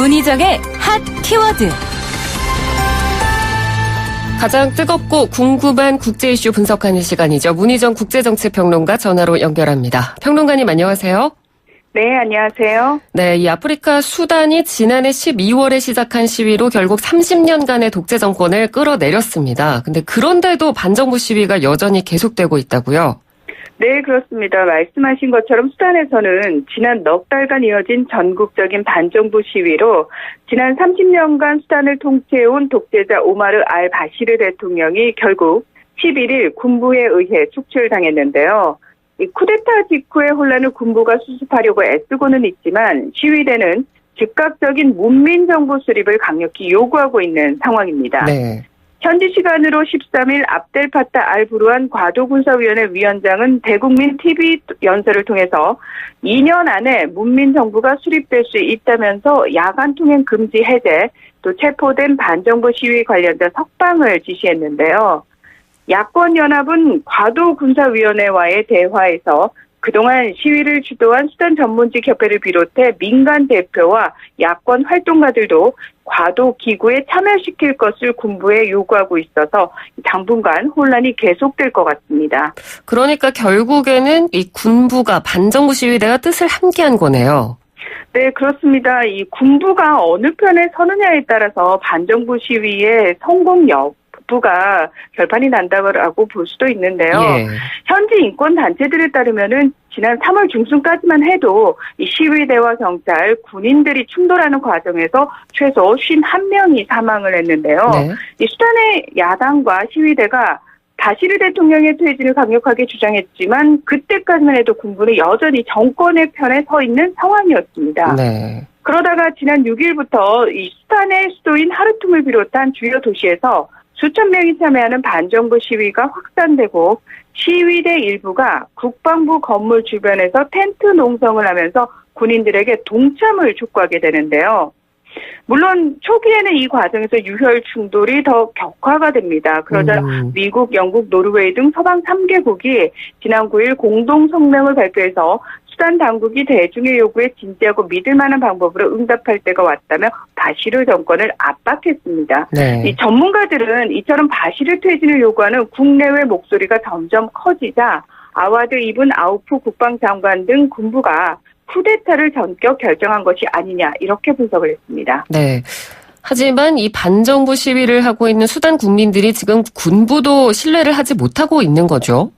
문희정의 핫 키워드. 가장 뜨겁고 궁금한 국제 이슈 분석하는 시간이죠. 문희정 국제정치평론가 전화로 연결합니다. 평론가님 안녕하세요. 네, 안녕하세요. 네, 이 아프리카 수단이 지난해 12월에 시작한 시위로 결국 30년간의 독재 정권을 끌어내렸습니다. 근데 그런데도 반정부 시위가 여전히 계속되고 있다고요? 네, 그렇습니다. 말씀하신 것처럼 수단에서는 지난 넉 달간 이어진 전국적인 반정부 시위로 지난 30년간 수단을 통치해온 독재자 오마르 알바시르 대통령이 결국 11일 군부에 의해 축출당했는데요. 이 쿠데타 직후의 혼란을 군부가 수습하려고 애쓰고는 있지만 시위대는 즉각적인 문민정부 수립을 강력히 요구하고 있는 상황입니다. 네. 현지 시간으로 13일 압델파타 알부르한 과도군사위원회 위원장은 대국민 TV 연설을 통해서 2년 안에 문민정부가 수립될 수 있다면서 야간 통행 금지 해제, 또 체포된 반정부 시위 관련자 석방을 지시했는데요. 야권연합은 과도군사위원회와의 대화에서 그동안 시위를 주도한 수단 전문직 협회를 비롯해 민간 대표와 야권 활동가들도 과도 기구에 참여시킬 것을 군부에 요구하고 있어서 당분간 혼란이 계속될 것 같습니다. 그러니까 결국에는 이 군부가 반정부 시위대와 뜻을 함께한 거네요. 네, 그렇습니다. 이 군부가 어느 편에 서느냐에 따라서 반정부 시위의 성공 여부가 결판이 난다고 볼 수도 있는데요. 예. 현지 인권 단체들에 따르면은 지난 3월 중순까지만 해도 이 시위대와 경찰, 군인들이 충돌하는 과정에서 최소 51명이 사망을 했는데요. 네. 이 수단의 야당과 시위대가 바시르 대통령의 퇴진을 강력하게 주장했지만 그때까지만 해도 군부는 여전히 정권의 편에 서 있는 상황이었습니다. 네. 그러다가 지난 6일부터 이 수단의 수도인 하르툼을 비롯한 주요 도시에서 수천 명이 참여하는 반정부 시위가 확산되고 시위대 일부가 국방부 건물 주변에서 텐트 농성을 하면서 군인들에게 동참을 촉구하게 되는데요. 물론 초기에는 이 과정에서 유혈 충돌이 더 격화가 됩니다. 그러자 미국, 영국, 노르웨이 등 서방 3개국이 지난 9일 공동 성명을 발표해서 수단 당국이 대중의 요구에 진지하고 믿을 만한 방법으로 응답할 때가 왔다며 바시르 정권을 압박했습니다. 네. 이 전문가들은 이처럼 바시르 퇴진을 요구하는 국내외 목소리가 점점 커지자 아와드 이븐 아우프 국방장관 등 군부가 쿠데타를 전격 결정한 것이 아니냐 이렇게 분석을 했습니다. 네. 하지만 이 반정부 시위를 하고 있는 수단 국민들이 지금 군부도 신뢰를 하지 못하고 있는 거죠.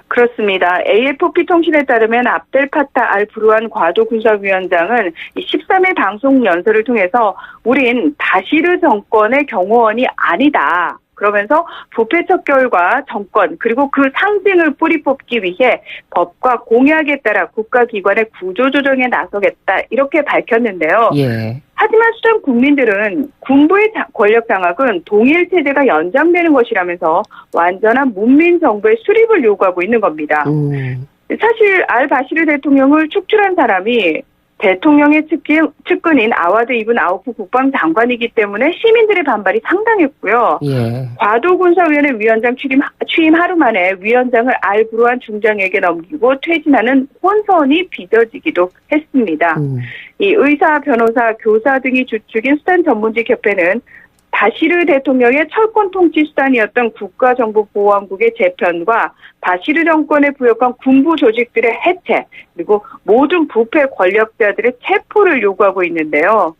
그렇습니다. AFP 통신에 따르면 압델파타 알부르한 과도군사위원장은 13일 방송 연설을 통해서 우린 바시르 정권의 경호원이 아니다. 그러면서 부패 척결과 정권 그리고 그 상징을 뿌리 뽑기 위해 법과 공약에 따라 국가기관의 구조조정에 나서겠다 이렇게 밝혔는데요. 예. 하지만 수단 국민들은 군부의 권력 장악은 동일 체제가 연장되는 것이라면서 완전한 문민정부의 수립을 요구하고 있는 겁니다. 사실 알바시르 대통령을 축출한 사람이 대통령의 측근인 아와드 이븐 아우프 국방장관이기 때문에 시민들의 반발이 상당했고요. 예. 과도군사위원회 위원장 취임 하루 만에 위원장을 알부르한 중장에게 넘기고 퇴진하는 혼선이 빚어지기도 했습니다. 이 의사, 변호사, 교사 등이 주축인 수단 전문직 협회는 바시르 대통령의 철권 통치 수단이었던 국가정보보안국의 재편과 바시르 정권에 부역한 군부 조직들의 해체 그리고 모든 부패 권력자들의 체포를 요구하고 있는데요.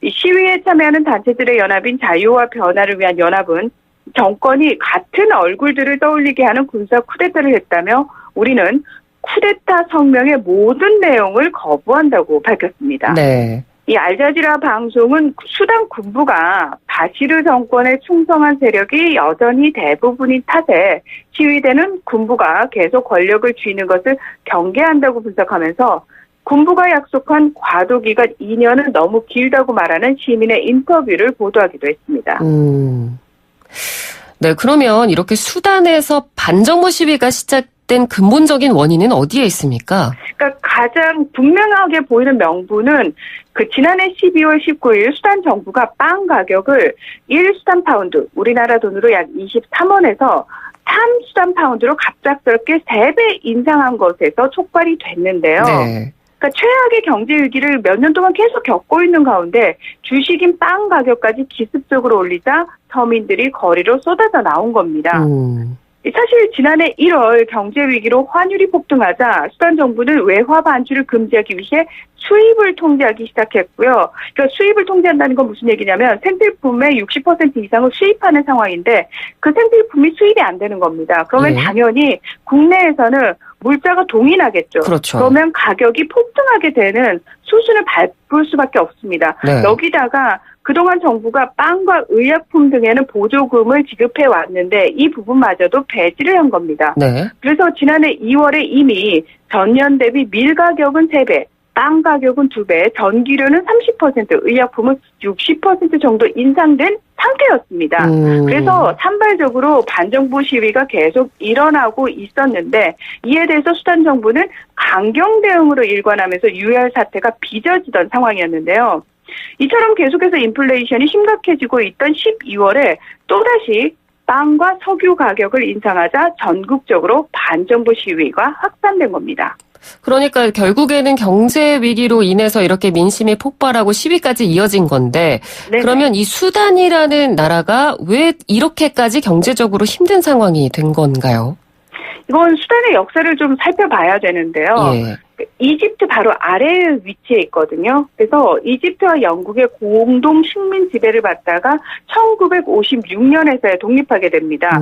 이 시위에 참여하는 단체들의 연합인 자유와 변화를 위한 연합은 정권이 같은 얼굴들을 떠올리게 하는 군사 쿠데타를 했다며 우리는 쿠데타 성명의 모든 내용을 거부한다고 밝혔습니다. 네. 이 알자지라 방송은 수단 군부가 바시르 정권에 충성한 세력이 여전히 대부분인 탓에 시위대는 군부가 계속 권력을 쥐는 것을 경계한다고 분석하면서 군부가 약속한 과도기간 2년은 너무 길다고 말하는 시민의 인터뷰를 보도하기도 했습니다. 네, 그러면 이렇게 수단에서 반정부 시위가 시작된 근본적인 원인은 어디에 있습니까? 그러니까 가장 분명하게 보이는 명분은 그 지난해 12월 19일 수단 정부가 빵 가격을 1수단 파운드, 우리나라 돈으로 약 23원에서 3수단 파운드로 갑작스럽게 3배 인상한 것에서 촉발이 됐는데요. 네. 그러니까 그러니까 최악의 경제 위기를 몇 년 동안 계속 겪고 있는 가운데 주식인 빵 가격까지 기습적으로 올리자 서민들이 거리로 쏟아져 나온 겁니다. 사실 지난해 1월 경제 위기로 환율이 폭등하자 수단 정부는 외화 반출을 금지하기 위해 수입을 통제하기 시작했고요. 그러니까 수입을 통제한다는 건 무슨 얘기냐면 생필품의 60% 이상을 수입하는 상황인데 그 생필품이 수입이 안 되는 겁니다. 그러면 당연히 국내에서는 물자가 동인하겠죠. 그렇죠. 그러면 가격이 폭등하게 되는 수순을 밟을 수밖에 없습니다. 네. 여기다가 그동안 정부가 빵과 의약품 등에는 보조금을 지급해 왔는데 이 부분마저도 배제를 한 겁니다. 네. 그래서 지난해 2월에 이미 전년 대비 밀 가격은 3배, 빵 가격은 2배, 전기료는 30%, 의약품은 60% 정도 인상된 상태였습니다. 그래서 산발적으로 반정부 시위가 계속 일어나고 있었는데 이에 대해서 수단 정부는 강경 대응으로 일관하면서 유혈 사태가 빚어지던 상황이었는데요. 이처럼 계속해서 인플레이션이 심각해지고 있던 12월에 또다시 빵과 석유 가격을 인상하자 전국적으로 반정부 시위가 확산된 겁니다. 그러니까 결국에는 경제 위기로 인해서 이렇게 민심이 폭발하고 시위까지 이어진 건데 네네. 그러면 이 수단이라는 나라가 왜 이렇게까지 경제적으로 힘든 상황이 된 건가요? 이건 수단의 역사를 좀 살펴봐야 되는데요. 예. 이집트 바로 아래에 위치해 있거든요. 그래서 이집트와 영국의 공동 식민 지배를 받다가 1956년에서야 독립하게 됩니다.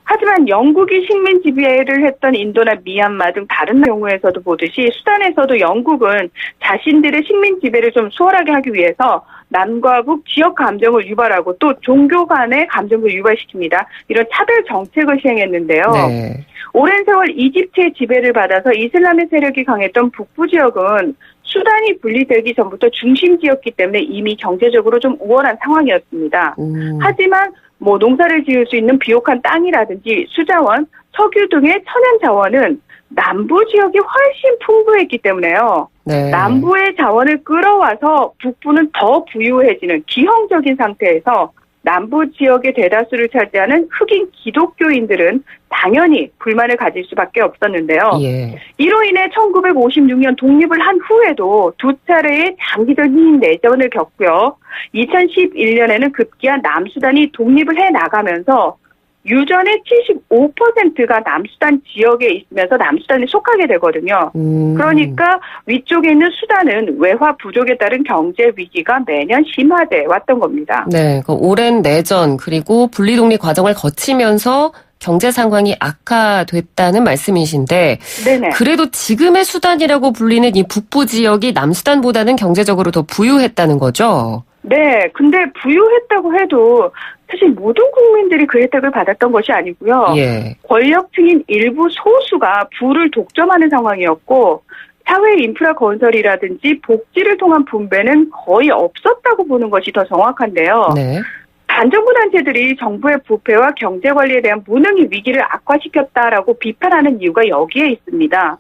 하지만 영국이 식민 지배를 했던 인도나 미얀마 등 다른 경우에서도 보듯이 수단에서도 영국은 자신들의 식민 지배를 좀 수월하게 하기 위해서 남과 북 지역 감정을 유발하고 또 종교 간의 감정을 유발시킵니다. 이런 차별 정책을 시행했는데요. 네. 오랜 세월 이집트의 지배를 받아서 이슬람의 세력이 강했던 북부 지역은 수단이 분리되기 전부터 중심지였기 때문에 이미 경제적으로 좀 우월한 상황이었습니다. 하지만 농사를 지을 수 있는 비옥한 땅이라든지 수자원, 석유 등의 천연 자원은 남부 지역이 훨씬 풍부했기 때문에요. 네. 남부의 자원을 끌어와서 북부는 더 부유해지는 기형적인 상태에서 남부 지역의 대다수를 차지하는 흑인 기독교인들은 당연히 불만을 가질 수밖에 없었는데요. 예. 이로 인해 1956년 독립을 한 후에도 두 차례의 장기적인 내전을 겪고요. 2011년에는 급기야 남수단이 독립을 해나가면서 유전의 75%가 남수단 지역에 있으면서 남수단에 속하게 되거든요. 그러니까 위쪽에 있는 수단은 외화 부족에 따른 경제 위기가 매년 심화돼 왔던 겁니다. 네, 그 오랜 내전 그리고 분리독립 과정을 거치면서 경제 상황이 악화됐다는 말씀이신데 네네. 그래도 지금의 수단이라고 불리는 이 북부 지역이 남수단보다는 경제적으로 더 부유했다는 거죠? 네, 근데 부유했다고 해도 사실 모든 국민들이 그 혜택을 받았던 것이 아니고요. 예. 권력층인 일부 소수가 부를 독점하는 상황이었고 사회 인프라 건설이라든지 복지를 통한 분배는 거의 없었다고 보는 것이 더 정확한데요. 네. 반정부 단체들이 정부의 부패와 경제관리에 대한 무능이 위기를 악화시켰다라고 비판하는 이유가 여기에 있습니다.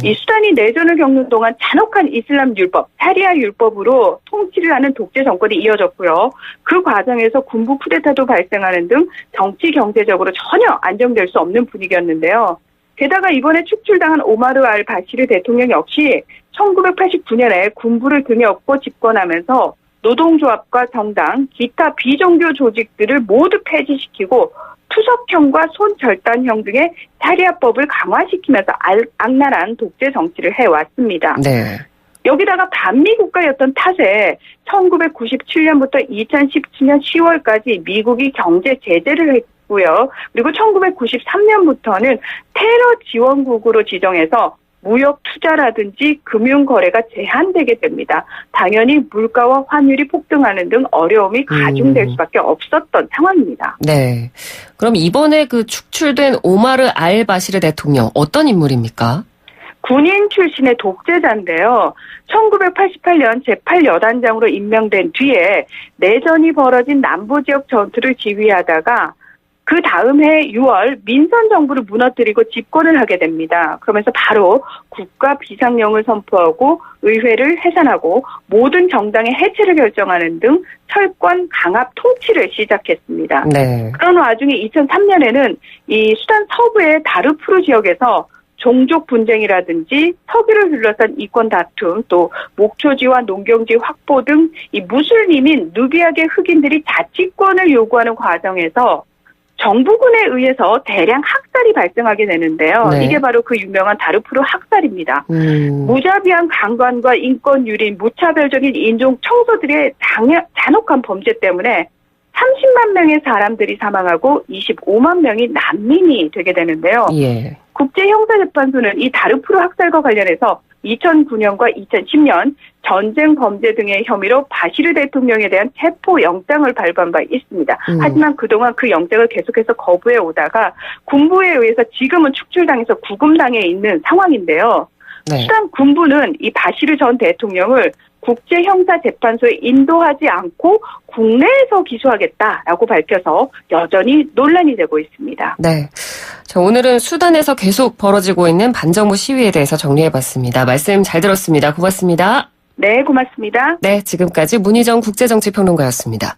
이 수단이 내전을 겪는 동안 잔혹한 이슬람 율법, 사리아 율법으로 통치를 하는 독재 정권이 이어졌고요. 그 과정에서 군부 쿠데타도 발생하는 등 정치 경제적으로 전혀 안정될 수 없는 분위기였는데요. 게다가 이번에 축출당한 오마르 알 바시르 대통령 역시 1989년에 군부를 등에 업고 집권하면서 노동조합과 정당, 기타 비종교 조직들을 모두 폐지시키고 투석형과 손절단형 등의 사리아법을 강화시키면서 악랄한 독재 정치를 해왔습니다. 네. 여기다가 반미 국가였던 탓에 1997년부터 2017년 10월까지 미국이 경제 제재를 했고요. 그리고 1993년부터는 테러 지원국으로 지정해서 무역 투자라든지 금융 거래가 제한되게 됩니다. 당연히 물가와 환율이 폭등하는 등 어려움이 가중될 수밖에 없었던 상황입니다. 네. 그럼 이번에 그 축출된 오마르 알 바시르 대통령 어떤 인물입니까? 군인 출신의 독재자인데요. 1988년 제8여단장으로 임명된 뒤에 내전이 벌어진 남부지역 전투를 지휘하다가 그 다음 해 6월 민선 정부를 무너뜨리고 집권을 하게 됩니다. 그러면서 바로 국가 비상령을 선포하고 의회를 해산하고 모든 정당의 해체를 결정하는 등 철권 강압 통치를 시작했습니다. 네. 그런 와중에 2003년에는 이 수단 서부의 다르푸르 지역에서 종족 분쟁이라든지 서기를 둘러싼 이권 다툼, 또 목초지와 농경지 확보 등 이 무슬림인 누비아계 흑인들이 자치권을 요구하는 과정에서 정부군에 의해서 대량 학살이 발생하게 되는데요. 네. 이게 바로 그 유명한 다르푸르 학살입니다. 무자비한 강간과 인권 유린, 무차별적인 인종 청소들의 잔혹한 범죄 때문에 30만 명의 사람들이 사망하고 25만 명이 난민이 되게 되는데요. 예. 국제형사재판소는 이 다르푸르 학살과 관련해서 2009년과 2010년 전쟁 범죄 등의 혐의로 바시르 대통령에 대한 체포영장을 발부한 바 있습니다. 하지만 그동안 그 영장을 계속해서 거부해 오다가 군부에 의해서 지금은 축출당해서 구금당해 있는 상황인데요. 네. 수단 군부는 이 바시르 전 대통령을 국제형사재판소에 인도하지 않고 국내에서 기소하겠다라고 밝혀서 여전히 논란이 되고 있습니다. 네. 자, 오늘은 수단에서 계속 벌어지고 있는 반정부 시위에 대해서 정리해봤습니다. 말씀 잘 들었습니다. 고맙습니다. 네, 고맙습니다. 네, 지금까지 문희정 국제정치평론가였습니다.